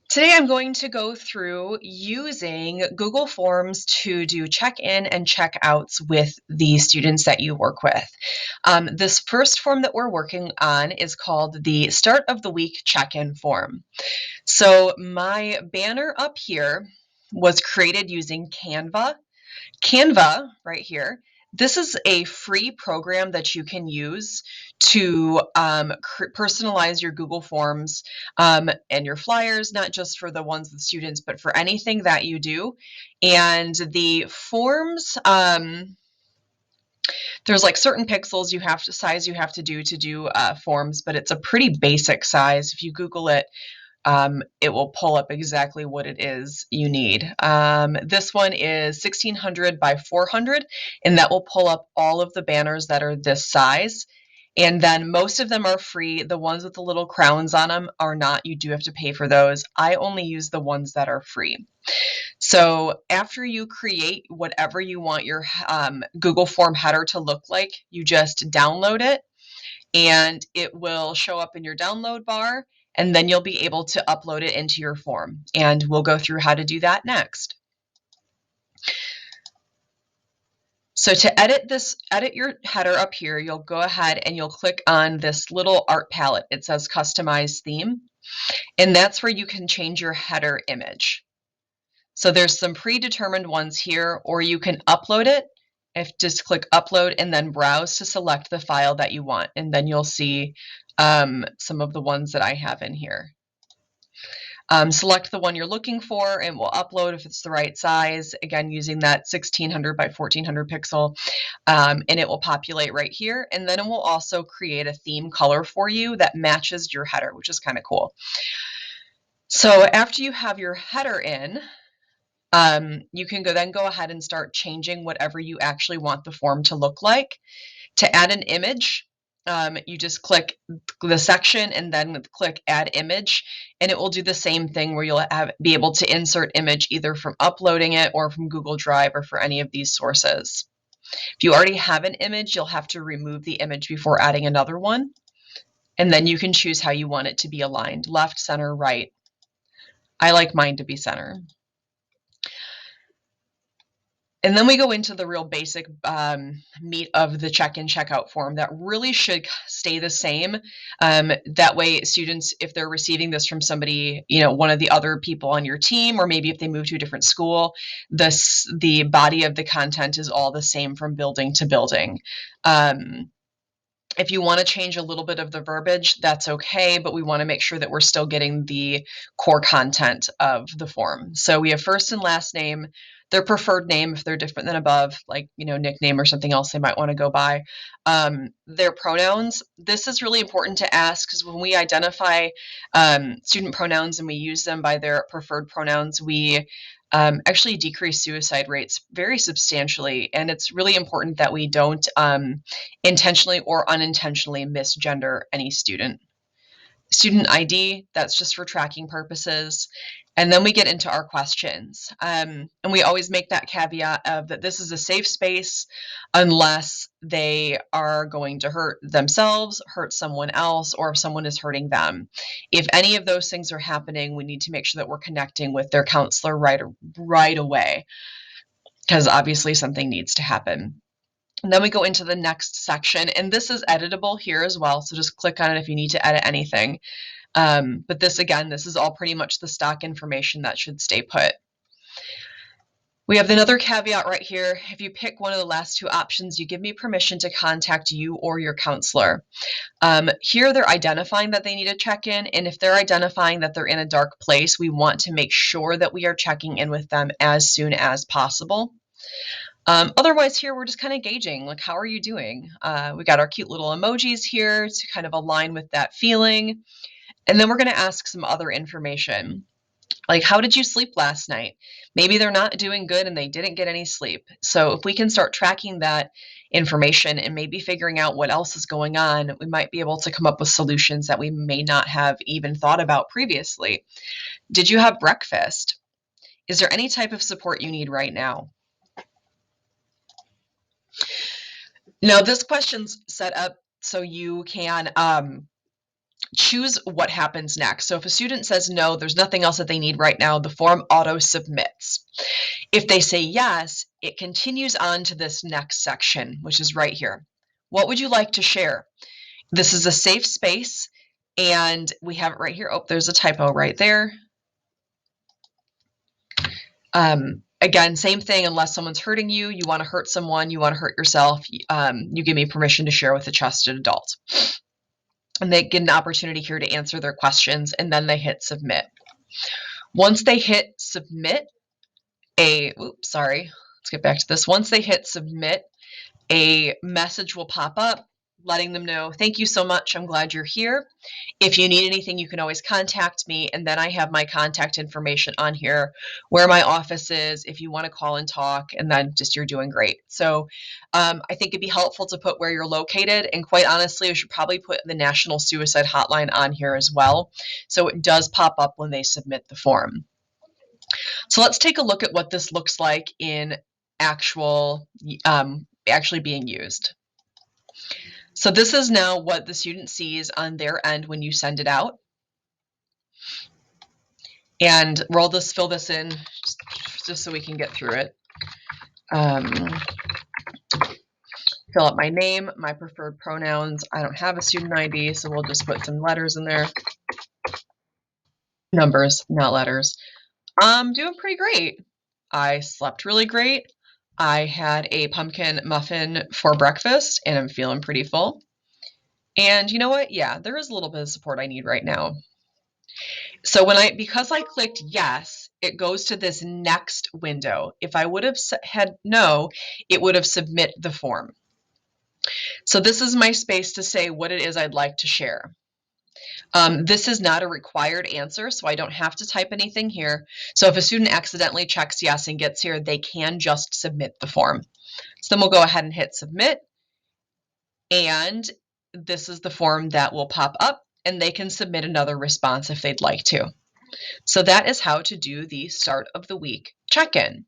Today I'm going to go through using Google Forms to do check-in and check-outs with the students that you work with. This first form that we're working on is called the Start of the Week Check-in form. So my banner up here was created using Canva. Canva, right here, this is a free program that you can use to personalize your Google Forms and your flyers, not just for the ones with students, but for anything that you do. And the forms, there's like certain pixels you have to do forms, but it's a pretty basic size. If you Google it, it will pull up exactly what it is you need. This one is 1600 by 400, and that will pull up all of the banners that are this size. And then most of them are free. The ones with the little crowns on them are not. You do have to pay for those. I only use the ones that are free. So after you create whatever you want your Google Form header to look like, you just download it and it will show up in your download bar, and then you'll be able to upload it into your form. And we'll go through how to do that next. So to edit your header up here, you'll go ahead and you'll click on this little art palette. It says Customize Theme, and that's where you can change your header image. So there's some predetermined ones here, or you can upload it. Just click Upload and then Browse to select the file that you want, and then you'll see some of the ones that I have in here. Select the one you're looking for and we'll upload if it's the right size, again using that 1600 by 1400 pixel, and it will populate right here, and then it will also create a theme color for you that matches your header, which is kind of cool. So after you have your header in, you can then go ahead and start changing whatever you actually want the form to look like. To add an image, you just click the section and then click Add Image, and it will do the same thing where you'll be able to insert image either from uploading it or from Google Drive or for any of these sources. If you already have an image, you'll have to remove the image before adding another one, and then you can choose how you want it to be aligned, left, center, right. I like mine to be center. And then we go into the real basic meat of the check-in, check-out form that really should stay the same. That way students, if they're receiving this from somebody, one of the other people on your team, or maybe if they move to a different school, the body of the content is all the same from building to building. If you want to change a little bit of the verbiage, that's okay, but we want to make sure that we're still getting the core content of the form. So we have first and last name, their preferred name if they're different than above, like nickname or something else they might want to go by. Their pronouns. This is really important to ask because when we identify student pronouns and we use them by their preferred pronouns, we actually decrease suicide rates very substantially. And it's really important that we don't intentionally or unintentionally misgender any student. Student ID, that's just for tracking purposes. And then we get into our questions. And we always make that caveat of that this is a safe space unless they are going to hurt themselves, hurt someone else, or if someone is hurting them. If any of those things are happening, we need to make sure that we're connecting with their counselor right away, because obviously something needs to happen. And then we go into the next section, and this is editable here as well, so just click on it if you need to edit anything. But this is all pretty much the stock information that should stay put. We have another caveat right here. If you pick one of the last two options, you give me permission to contact you or your counselor. Here they're identifying that they need a check-in, and if they're identifying that they're in a dark place, we want to make sure that we are checking in with them as soon as possible. Otherwise here, we're just kind of gauging, like, how are you doing? We got our cute little emojis here to kind of align with that feeling. And then we're going to ask some other information. Like, how did you sleep last night? Maybe they're not doing good and they didn't get any sleep. So if we can start tracking that information and maybe figuring out what else is going on, we might be able to come up with solutions that we may not have even thought about previously. Did you have breakfast? Is there any type of support you need right now? Now, this question's set up so you can choose what happens next. So if a student says no, there's nothing else that they need right now, the form auto submits. If they say yes, it continues on to this next section, which is right here. What would you like to share? This is a safe space, and we have it right here. Oh, there's a typo right there. Again, same thing, unless someone's hurting you, you want to hurt someone, you want to hurt yourself, you give me permission to share with a trusted adult. And they get an opportunity here to answer their questions, and then they hit submit. Once they hit submit, let's get back to this. Once they hit submit, a message will pop up letting them know, thank you so much, I'm glad you're here. If you need anything, you can always contact me. And then I have my contact information on here, where my office is, if you want to call and talk, and then just you're doing great. So I think it'd be helpful to put where you're located. And quite honestly, we should probably put the National Suicide Hotline on here as well, so it does pop up when they submit the form. So let's take a look at what this looks like in actually being used. So this is now what the student sees on their end when you send it out. And we'll just fill this in just so we can get through it. Fill up my name, my preferred pronouns. I don't have a student ID, so we'll just put some letters in there. Numbers, not letters. I'm doing pretty great. I slept really great. I had a pumpkin muffin for breakfast, and I'm feeling pretty full. And you know what? Yeah, there is a little bit of support I need right now. So because I clicked yes, it goes to this next window. If I would have had no, it would have submit the form. So this is my space to say what it is I'd like to share. This is not a required answer, so I don't have to type anything here. So if a student accidentally checks yes and gets here, they can just submit the form. So then we'll go ahead and hit submit. And this is the form that will pop up, and they can submit another response if they'd like to. So that is how to do the start of the week check-in.